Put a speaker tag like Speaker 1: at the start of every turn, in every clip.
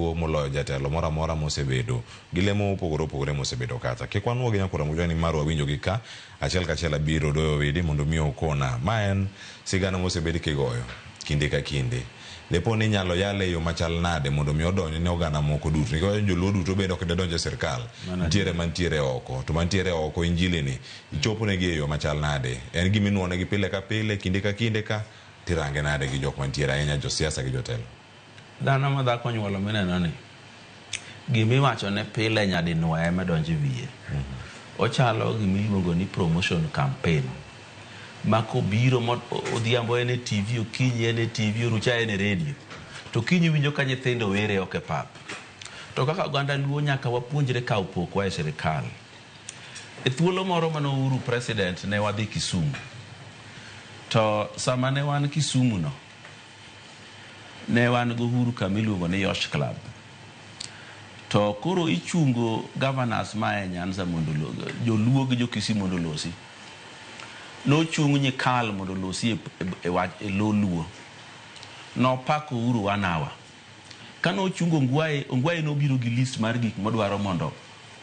Speaker 1: jaluo moloyo jatelo moro amora mosebedo gi lemo opogore mosebedo kata kikwanwo gi Nyakura Muchwa ni maro winjo gi ka achiel kachiel abiro doyo widi mondo mi okona ma en sigana mosebedi kigoyo kinde ka kinde lepo ni nyalo yale yo machal nade mondo mi odonyo ne oganda moko duto nikech joluo duto bedo ok donjo sirkal ntiere mantiere oko to mantiere oko injili ni ichopo ne gi yo machal nade en gimi nuone gi pile ka pile kinde ka tirange nade gi jok mantiere ahinya josiasa gi jotelo
Speaker 2: dhano ma dhako nyuolo mineno ni gimi wacho ne pile nyadi nuoye medonjo wiye ochalo gimi luongo ni promotion campaign mako biro odhiambo ene TV okinyi ene TV orucha ene radio to kinyi winjo ka nyithindo were oke pap to kaka oganda luo nyaka wapuonjre kaw pokwa e sirikal e thuolo moro mano Uhuru president ne wadhi Kisumu to sama ne wan Kisumu no ne wan go Uhuru kamiluongo ni Yosh Club to koro ichungo governors ma e Nyanza mondo joluo gi jo Kisumu mondo losi no chung nyikal mondo losi e lo luo no pako Uhuru wanawa kano chungo Ongwae no biro gi list mar gik modwaro mondo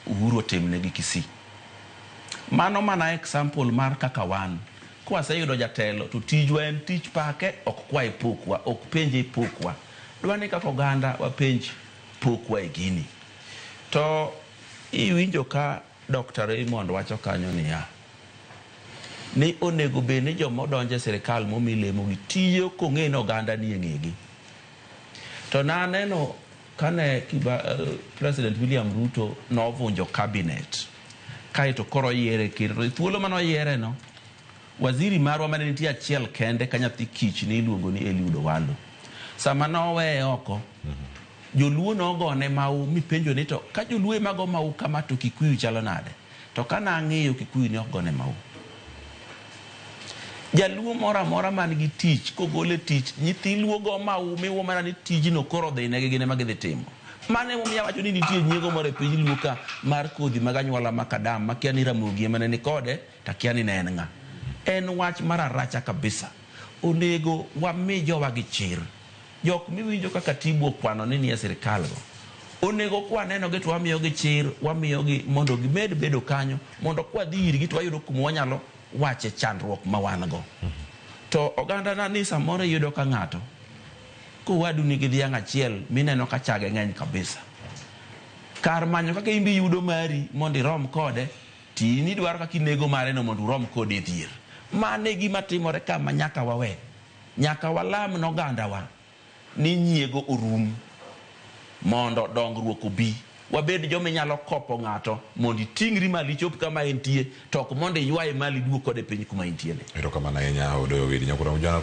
Speaker 2: Uhuru otimne gi Kisii mano mana example mar kaka wan kwa sayudo jatelo to tijwa en tich pake ok kwae pokwa ok penje pokwa dwani kaka oganda wapenj pokwa e gini to iwinjo ka Dr. Raymond wacho kanyo niya ni onego bene jomo donje sirikal momilemo gi tiyo kong'e no oganda ni ng'egi to na neno kane President William Ruto novunjo cabinet kaito koro yiere kiro thuolo mano yiere no waziri marwa mane nitie achiel kende ka nyathi kich ni iluongo ni Eliud Owalo sama nowe oko joluo nogone mau mipenjo ni to ka joluo emago mau kama to Kikuyu chalo nade to kana ang'eyo Kikuyu ni ogone mau jaluo mora man gi tich kogole tich nyithi luo go mau miwo mana ni tijino koro dhi ne gine magidhi timo mane momiya wacho ni nitie nyiego moro e piny luo ka mar kodhi mag anyuola makadam makia ni Ramogi mane ni kode takia ni en ng'a en wach mararacha kabisa onego wami jowa gi chir jok miwinjo kaka Tibu kwano ni nie sirikal go onego kwaneno gi to wamiyo gi chir wamiyo gi mondo gimed bedo kanyo mondo kwa dhiri gi to wayudo kuma wanyalo wache chandruok ma wan go to oganda na ni samoro yudo ka ng'ato ko wadu ni gi dhiang' achiel mineno ka chage ng'eny kabisa kar manyo kaka imbi yudo mari mondo irom kode tini dwaro kaka inego mare no mondo urom kode dhier mane gima timore kama nyaka wawe nyaka walam no oganda wa ni nyiego orum mondo dongruok obi wabed joma nyalo kopo ng'ato mondo itingri mali chop kama entie to ok mondo ywaye mali duok kode piny kuma entie ne.
Speaker 1: Erokamano ahinya Odoyo Widi Nyakura Muchwa.